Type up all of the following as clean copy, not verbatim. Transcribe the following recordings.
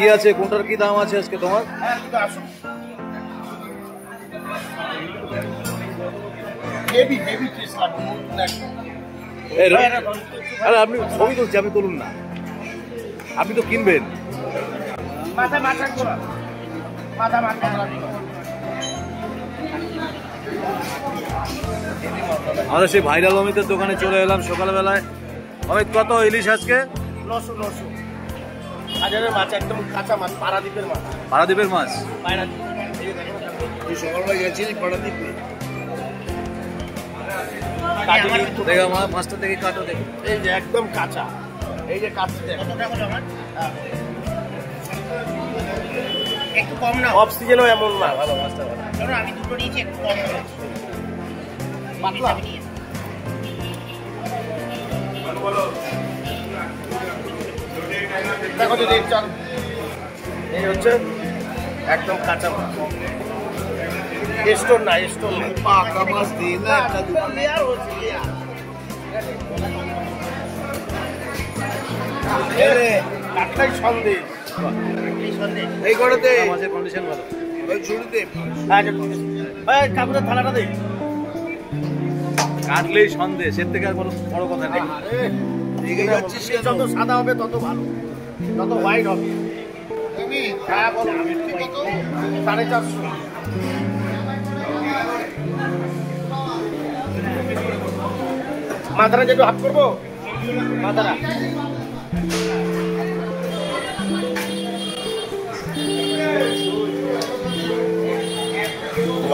কি আছে, কোনটার কি দাম আছে আজকে তোমার? আরে আপনি ছবি তুলছি, আপনি তুলুন না, আপনি তো কিনবেন। আমাদের সেই ভাইরাল অমিতের দোকানে চলে এলাম সকালবেলায়। অমিত, কত ইলিশ আজকে? 900 হাজারের মাছ, একদম কাঁচা মাছ, পারাদ্বীপের মাছ। পারাদ্বীপের মাছ? সকালবেলা গেছি পারাদ্বীপে। দেখা মাছটা থেকে কাটো, দেখি। এই যে একদম কাঁচা, এই যে কাটছে একটু কম না, অফ সিজনও এমন না, ভালো মাছটা ভালো। আমি দুটো নিয়েছি, একটু কম পাতলা। দেখো তো, দেখ চল, এই হচ্ছে একদম কাঁচা মাছ, স্টোর না, স্টোর না, পাকা মাছ দিই না, একটা দুটো লেয়ার হচ্ছে লেয়ার। কাটলাই সন্দেশ, এই করেতে মাছের কন্ডিশন ভালো। ওই ছুরিতে কাকুরের থালাটা দেই, কাটলেই সন্দেশ, এর থেকে আর বড় কথা নেই। যত সাদা হবে তত ভালো, যত হোয়াইট হবে। 450। মাথাটা যেটু হাফ করবো, মাথাটা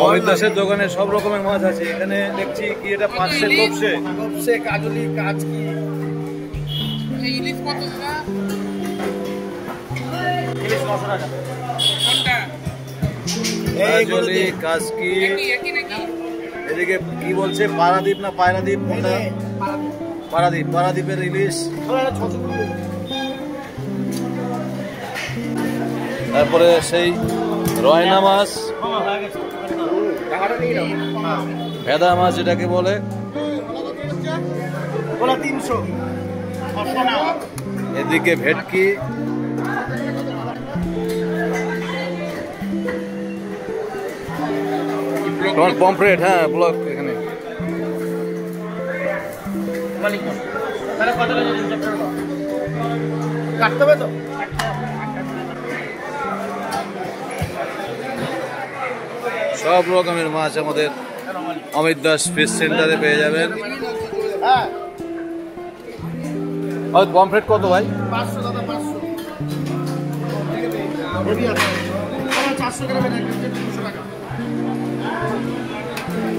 অমিত দাসের দোকানে সব রকমের মাছ আছে। এখানে দেখছি কি এটা পাঁচশে লোপসে, কাজলি, কাজ কি ইলিশ কত টাকা? ইলিশ 900 টাকা। কোনটা? কাজলি, কাজকি। একই নাকি? এদিকে কি বলছে, পারাদ্বীপ না পায়রাদ্বীপ, কোনটা? পারাদ্বীপ, পারাদ্বীপের ইলিশ। তারপরে সেই রয়না মাছ, ভেদা মাছ যেটাকে বলে, 300। এদিকে ভেটকি, তোমার পমফ্রেট। হ্যাঁ, ব্লক এখানে। কাটতে হবে তো। সব রকমের মাছ আমাদের অমিত দাস ফিশ সেন্টারে পেয়ে যাবেন। হ্যাঁ, পমফ্রেট কত ভাই? 500 দাদা, 500। 400 গ্রামের 200 টাকা।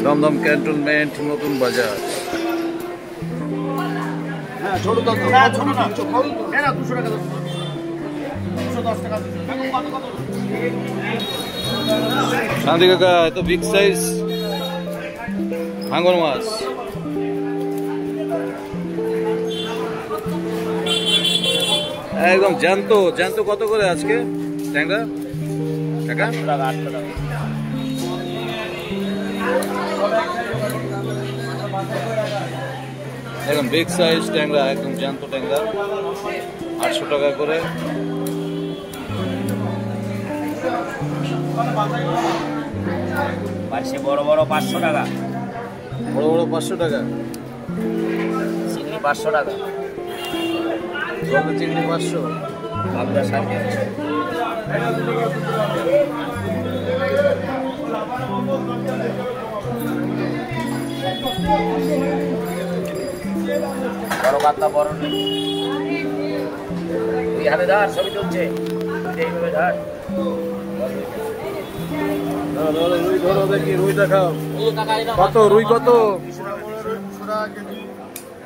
দমদম ক্যান্টনমেন্ট, নতুন বাজার। হ্যাঁ, ছোট দাও, না ছোট না, হ্যাঁ না, 200 টাকা, 210 টাকা। কত শান্তি কাকা, এত বিগ সাইজ ভাঙর মাছ। একদম জ্যান্ত জ্যান্ত। কত করে আজকে ট্যাংরা কাকা? 800 টাকা। একদম বিগ সাইজ ট্যাংরা, একদম জ্যান্ত ট্যাংরা, 800 টাকা করে। বড় বড় 500 টাকা, বড় বড় 500 টাকা, চিংড়ি 500 টাকা, চিংড়ি 500, ভাবনা 350। বড় কাতলা, বড় তুই হাতে ধর, ছবি তুলছে, এইভাবে ধর। রুই ধরো দেখি, রুইটা খাও। কত রুই? কত? 200 টাকা কেজি।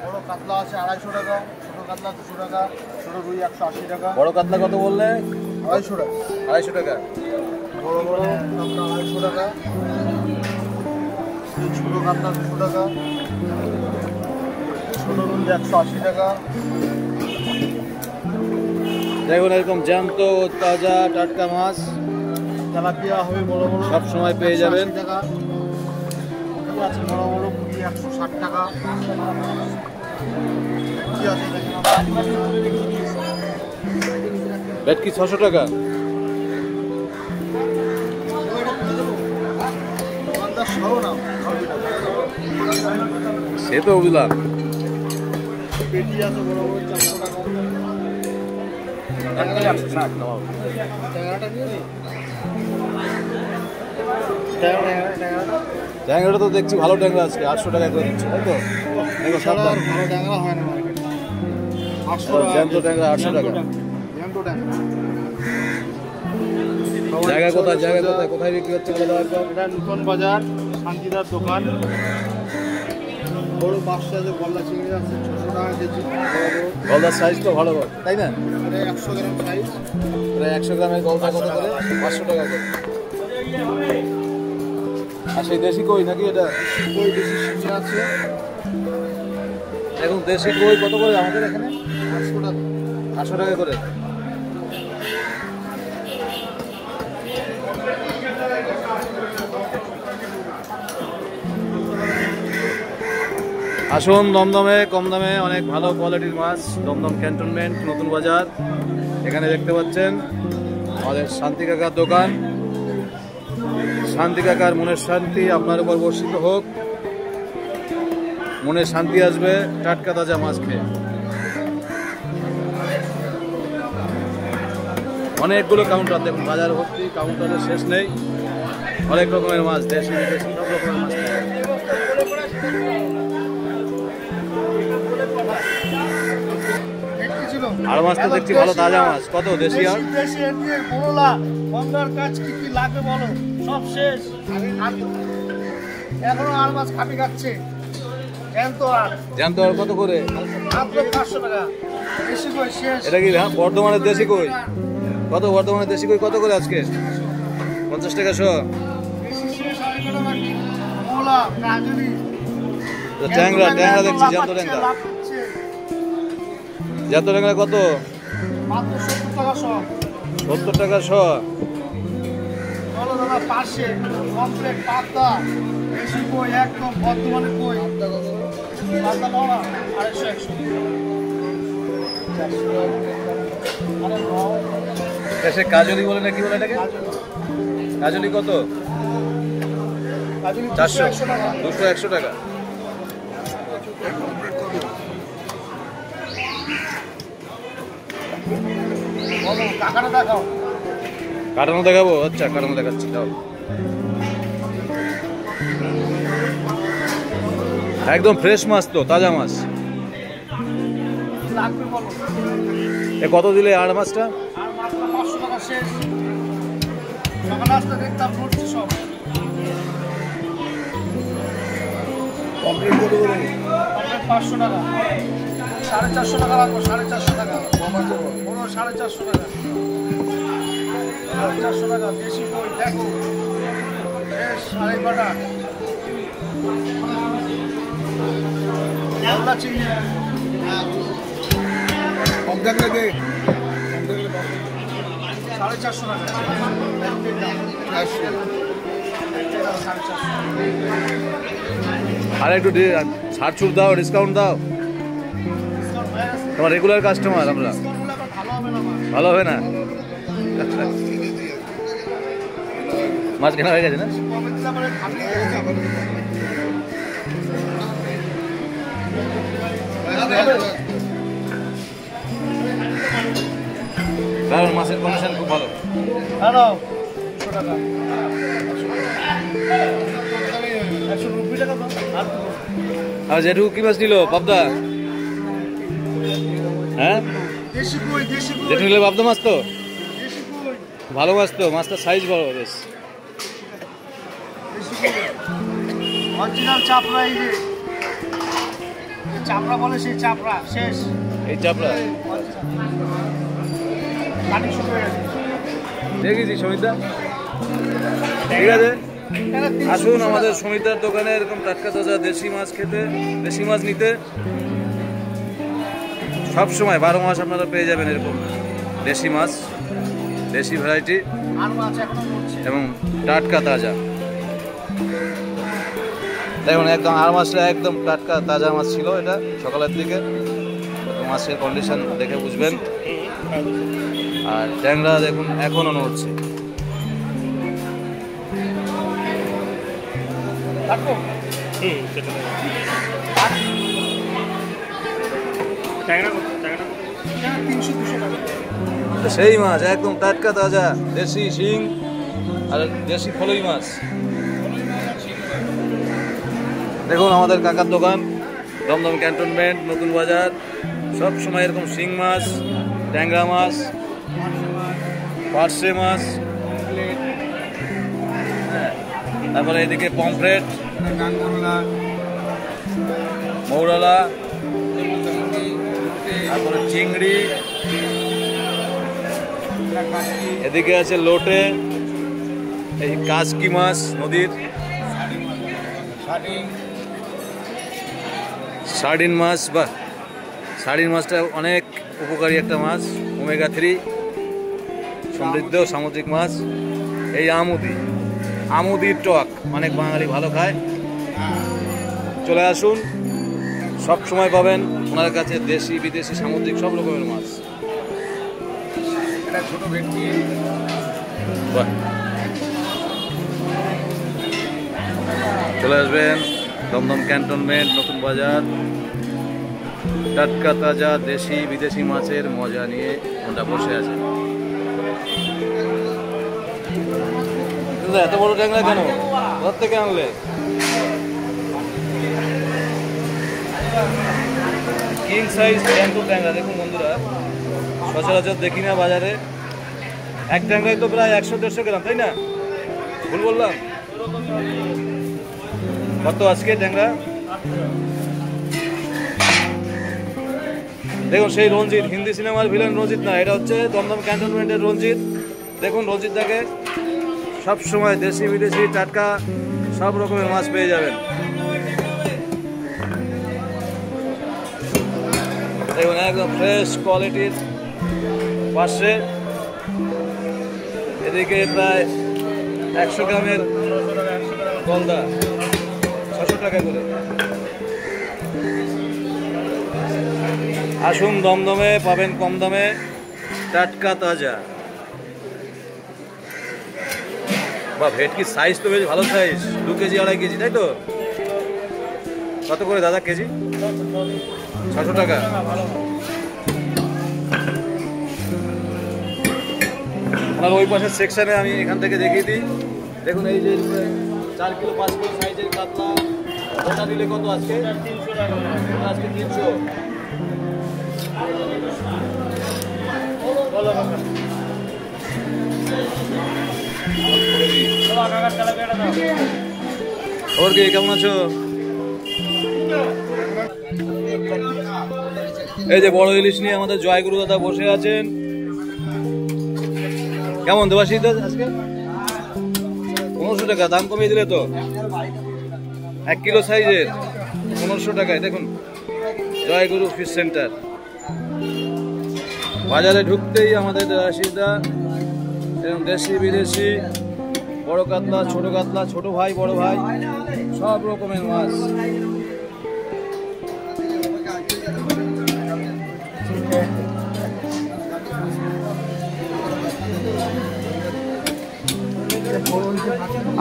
বড় কাতলা আছে 250 টাকা, ছোট কাতলা 200 টাকা, ছোট রুই 180 টাকা। বড় কাতলা কত বললে? 250 টাকা। 250 টাকা। বড় বড় কাতলা 250 টাকা, ছোট কাতলা 200 টাকা, ছোট রুই 180 টাকা। দেখুন, এরকম জ্যান্ত তাজা টাটকা মাছ তেলাপিয়া হবে বড় বড়, সব সময় পেয়ে যাবেন। 180 টাকা। আছে বড় বড় পুঁটি 160 টাকা। পুঁটি আছে দেখুন। ভেটকি 600 টাকা। সে তো বুঝলাম। পেটি আছে বড় বড় 400 টাকা। ট্যাংরাটা নিয়ে নি। ট্যাংরাটা তো দেখছি ভালো ট্যাংরা আজকে 800 টাকা করে দিচ্ছে, তাই তো? দেখো সাবধান। ভালো ট্যাংরা হয় না মার্কেটে। 800 টাকা। জ্যান্ত ট্যাংরা 800 টাকা। জ্যান্ত ট্যাংরা। জায়গা কোথায়, জায়গা কোথায়, কোথায় বিক্রি হচ্ছে বলে দাও একবার। এটা নতুন বাজার শান্তিদার দোকান। বড় বাক্সা যে গলদা চিংড়ি আছে 600 টাকা কেজি। গলদার সাইজ তো ভালো, তাই না? এটা 100 গ্রাম সাইজ। প্রায় 100 গ্রামের গলদা কত করে? 500 টাকা করে। আর সেই দেশি কই নাকি এটা? কই বেশি শিঙি আছে এখন দেশি কই কত করে আমাদের এখানে? 800 টাকা। 800 টাকা করে। আসুন দমদমে কম দামে অনেক ভালো কোয়ালিটির মাছ, দমদম ক্যান্টনমেন্ট নতুন বাজার। এখানে দেখতে পাচ্ছেন আমাদের শান্তি কাকার দোকান। শান্তি কাকার মনের শান্তি আপনার উপর বর্ষিত হোক, মনে শান্তি আসবে টাটকা তাজা মাছ খেয়ে। অনেকগুলো কাউন্টার দেখুন, বাজার ভর্তি, কাউন্টারের শেষ নেই। অনেক রকমের মাছ, দেশি বিদেশি সব রকমের মাছ। আর মাছ তো দেখছি ভালো তাজা মাছ। কত দেশি? আর দেশি এনে বড়লা গঙ্গার কাজ কি কি লাগবে বলো, সব শেষ। এখনো আর মাছ খাপি খাচ্ছে। জ্যান্ত আর কত করে? মাত্র 500 টাকা। দেশি কই শেষ। এটা কি বর্ধমানের দেশি কই? কত বর্ধমানের দেশি কই কত করে আজকে? 50 টাকা শো। দেশি শেষ আর কোনো বাকি মোলা কাজলি। ট্যাংরা, ট্যাংরা দেখছি জ্যান্ত ট্যাংরা। জ্যান্ত ট্যাংরা কত? মাত্র 70 টাকা সব। 70 টাকা শো। বলো দাদা পাশে কমপ্লিট পাতা। দেশি কই একদম বর্তমানে কই। পাতা নাও না 250 100। আরে নাও। সে কাজলি বলে না কি বলে এটাকে? কাজলি কত? কাজলি 400 100 টাকা। 200 100 টাকা। বলো কাকাটা দেখাও। কাটানো দেখাবো? আচ্ছা কাটানো দেখাচ্ছি, যাও। একদম ফ্রেশ মাছ তো, তাজা মাছ। লাগবে বলো। এ কত দিলে আর মাছটা? আর মাত্র 500 টাকা শেষ। সকালে আসতে দেখতাম পড়ছি সব। কমপ্লিট কত করে? কমপ্লিট 500 টাকা। 450 টাকা লাগবে, 450 টাকা। বড় 450 টাকা। 450 টাকা দেশি কই দেখো। শেষ আড়াই বাটা। গলদা চিংড়ি। কম দাম লাগে। 450 টাকা। 450। আর একটু ছাড় ছুট দাও, ডিসকাউন্ট দাও। তোমার রেগুলার কাস্টমার আমরা। ভালো হবে না? মাছ কেনা হয়ে গেছে না? কারণ মাছের কন্ডিশন খুব ভালো। হ্যালো 100 টাকা। 100 টাকা দাও। আর যেটুকু কি মাছ নিল পাবদা? হ্যাঁ দেশি কই, দেশি কই। যেটু নিলে পাবদা মাছ তো দেশি কই। ভালো মাছ তো, মাছটার সাইজ বড় বেশ। অরিজিনাল চাপড়া এই যে চাপড়া বলে, সেই চাপড়া শেষ। এই চাপড়া পানি শুকিয়ে গেছে। দেখেছি সমিতা, ঠিক আছে। আসুন আমাদের সমিতার দোকানে এরকম টাটকা তাজা দেশি মাছ খেতে, দেশি মাছ নিতে। সব সময় 12 মাস আপনারা পেয়ে যাবেন এরকম দেশি মাছ, দেশি ভ্যারাইটি আর মাছ এখনো পড়ছে। এবং টাটকা তাজা। দেখুন একদম আর মাছটা একদম টাটকা তাজা মাছ ছিল, এটা সকালের দিকে। মাছের কন্ডিশন দেখে বুঝবেন। আর ট্যাংরা দেখুন এখনো নড়ছে। সেই মাছ একদম টাটকা তাজা দেশি শিং আর দেশি ফলই মাছ। দেখুন আমাদের কাকার দোকান দমদম ক্যান্টনমেন্ট নতুন বাজার, সব সময় এরকম শিং মাছ, ট্যাংরা মাছ, পার্শে মাছ, তারপরে এদিকে পমফ্রেট, মৌরলা, তারপরে চিংড়ি, এদিকে আছে লোটে, এই কাজকি মাছ নদীর, সার্ডিন মাছ। বা সার্ডিন মাছটা অনেক উপকারী একটা মাছ, ওমেগা 3 সমৃদ্ধ সামুদ্রিক মাছ। এই আমুদির টক অনেক বাঙালি ভালো খায়। চলে আসুন, সব সময় পাবেন ওনার কাছে দেশি বিদেশি সামুদ্রিক সব রকমের মাছ। ছোট ভেটকি, চলে আসবেন দমদম ক্যান্টনমেন্ট নতুন বাজার, টাটকা তাজা দেশি বিদেশি মাছের মজা নিয়ে ওটা বসে আছে। এত বড় ট্যাংরা কেন, কোথা থেকে আনলে? কিং সাইজ ট্যাংরা দেখুন বন্ধুরা, সচরাচর দেখি না বাজারে। এক ট্যাংরায় তো প্রায় 100-150 গ্রাম, তাই না? ভুল বললাম? কত আজকে ট্যাংরা? দেখুন সেই রঞ্জিত, হিন্দি সিনেমার ভিলেন রঞ্জিত না, এটা হচ্ছে দমদম ক্যান্টনমেন্টের রঞ্জিত। দেখুন রঞ্জিতটাকে সব সময় দেশি বিদেশি টাটকা সব রকমের মাছ পেয়ে যাবেন। দেখুন একদম ফ্রেশ কোয়ালিটির পাশে। এদিকে প্রায় 100 গ্রামের গলদা 600 টাকা করে। আসুন দমদমে, পাবেন কম দামে টাটকা তাজা। বা ভেটকির সাইজ তো বেশ ভালো সাইজ, 2 কেজি 2.5 কেজি, তাই তো? কত করে দাদা কেজি? 600 টাকা। আর ওই পাশের সেকশনে আমি এখান থেকে দেখিয়ে দিই। দেখুন এই যে 4 কিলো 5 কিলো সাইজের কাতলা, ওটা দিলে কত আজকে? 300 টাকা। আজকে 300। ওর কি কেমন আছো? এই যে বড় ইলিশ নিয়ে আমাদের জয়গুরু দাদা বসে আছেন। কেমন দেবাশিস দাদা আজকে? 1500 টাকা, দাম কমিয়ে দিলে তো। 1 কিলো সাইজের 1500 টাকায়। দেখুন জয়গুরু ফিশ সেন্টার। বাজারে ঢুকতেই আমাদের দেবাশিসদা দেশি বিদেশি বড় কাতলা, ছোট ভাই বড় ভাই সব রকমের মাছ।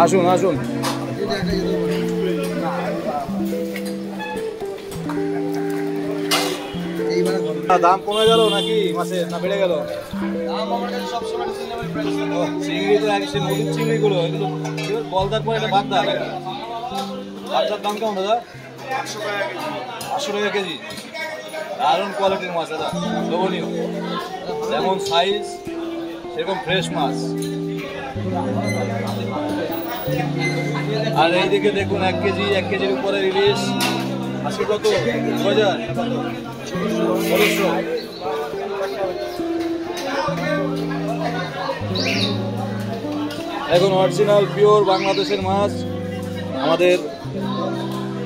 আসুন আসুন। দাম কমে গেল নাকি মাছের, না বেড়ে গেল? চিংড়ি তো একই নদীর চিংড়িগুলো, এগুলো বলদার পরে এটা বাদ দেয়। বাচ্চার দাম কেমন দাদা? 800 টাকা কেজি। দারুণ কোয়ালিটির মাছ দাদা, লোভনীয়। যেমন সাইজ সেরকম ফ্রেশ মাছ। আর এইদিকে দেখুন 1 কেজির উপরে ইলিশ আজকে কত? 2000 না কত? 1600। এখন অরিজিনাল পিওর বাংলাদেশের মাছ আমাদের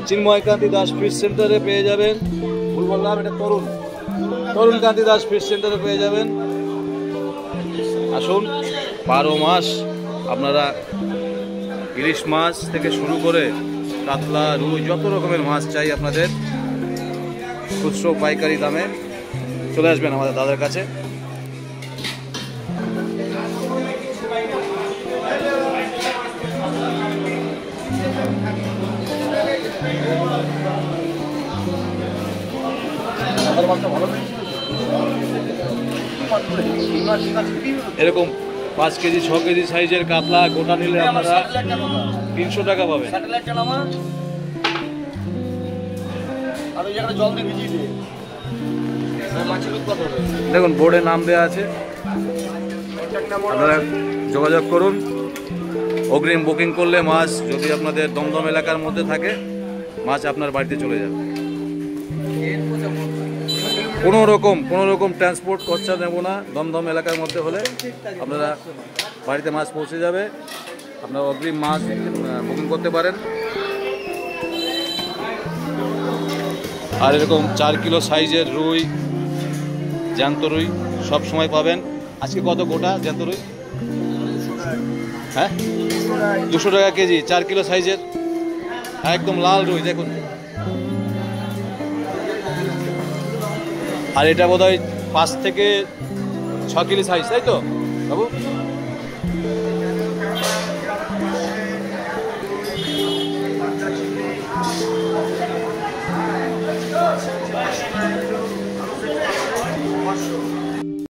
চিন্ময়কান্তি দাস ফিশ সেন্টারে পেয়ে যাবেন। ভুল বললাম, এটা তরুণ কান্তি দাস ফিশ সেন্টারে পেয়ে যাবেন। আসুন, 12 মাস আপনারা ইলিশ মাছ থেকে শুরু করে কাতলা, রুই, যত রকমের মাছ চাই আপনাদের খুচরো পাইকারি দামে চলে আসবেন আমাদের দাদার কাছে। মাছটা ভালো পেয়েছি। এরকম 5 কেজি 6 কেজি সাইজের কাতলা গোটা নিলে আপনারা 300 টাকা পাবেন। স্যাটেলাইটটা নামা আর ওই জায়গাটা জল দিয়ে ভিজিয়ে দিয়ে মাছের উৎপাদ হবে। দেখুন বোর্ডে নাম দেওয়া আছে, আপনারা যোগাযোগ করুন। অগ্রিম বুকিং করলে মাছ যদি আপনাদের দমদম এলাকার মধ্যে থাকে মাছ আপনার বাড়িতে চলে যাবে। কোনো রকম ট্রান্সপোর্ট খরচা নেব না। দমদম এলাকার মধ্যে হলে আপনারা বাড়িতে মাছ পৌঁছে যাবে। আপনারা অগ্রিম মাছ বুকিং করতে পারেন। আর এরকম 4 কিলো সাইজের রুই, জ্যান্ত রুই সব সময় পাবেন। আজকে কত গোটা জ্যান্ত রুই? হ্যাঁ 200 টাকা কেজি, 4 কিলো সাইজের একদম লাল রুই দেখুন। আর এটা বোধহয় 5 থেকে 6 কিলো সাইজ, তাই তো বাবু?